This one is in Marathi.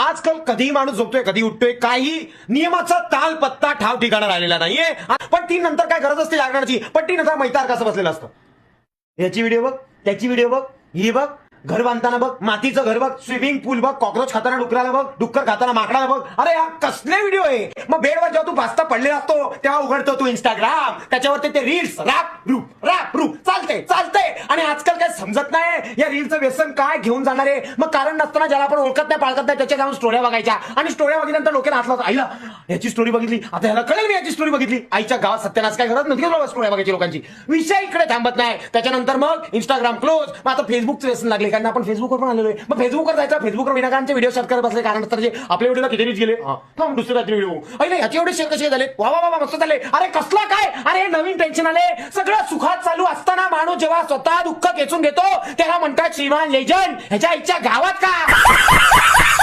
आजकाल कधीही माणूस झोपतोय, कधी उठतोय, काही नियमाचा ताल पत्ता ठाव ठिकाणा राहिलेला नाहीये. पण ती नंतर काय गरज असते जागरणाची, पण ती नंतर मैतार कसं बसलेलं असतं. याची व्हिडिओ बघ, त्याची व्हिडिओ बघ, ही बघ, घर बांधताना बघ, मातीचं घर बघ, स्विमिंग पूल बघ, कॉक्रोच खाताना डुकराला बघ, डुक्कर खाताना माकडाला बघ. अरे या कसले व्हिडिओ आहे. मग बेडवर जेव्हा तू भासता पडलेला असतो तेव्हा उघडतो तू इंस्टाग्राम, त्याच्यावरती ते रील्स रॅप रूप चालते. आणि आजकाल काय समजत नाही या रील्सचं व्यसन काय घेऊन जाणार आहे. मग कारण नसताना ज्याला आपण ओळखत नाही पाळखत नाही त्याच्या जाऊन स्टोऱ्या बघायच्या, आणि स्टोऱ्या बघितल्यानंतर लोकांना हातला आईला याची स्टोरी बघितली, आता ह्याला कळेल मी याची स्टोरी बघितली. आईच्या गावात सत्यानाश काय करत नव्हती स्टोऱ्या बघायची लोकांची. विषय इकडे थांबत नाही. त्याच्यानंतर मग इंस्टाग्राम क्लोज. मग आता फेसबुकचं व्यसन लागले, कारण आपण फेसबुकवर पण आलेलो आहे. मग फेसबुकवर जायचं, फेसबुकवर विनाकारांचे व्हिडिओ शेअर करत बसले, कारण जे आपल्या व्हिडिओला किती रीच गेले. थांब दुसरे रात्री व्हिडिओ अरे याचे एवढे शेअर कसे झाले, वा वा वा मस्त झाले. अरे कसला काय, अरे नवीन टेन्शन आले. सगळं सुखात चालू असताना माणूस जेव्हा स्वतः दुःख खेचून घेतो त्याला म्हणतात श्रीमान लेजंड. ह्याच्या इच्छा गावात का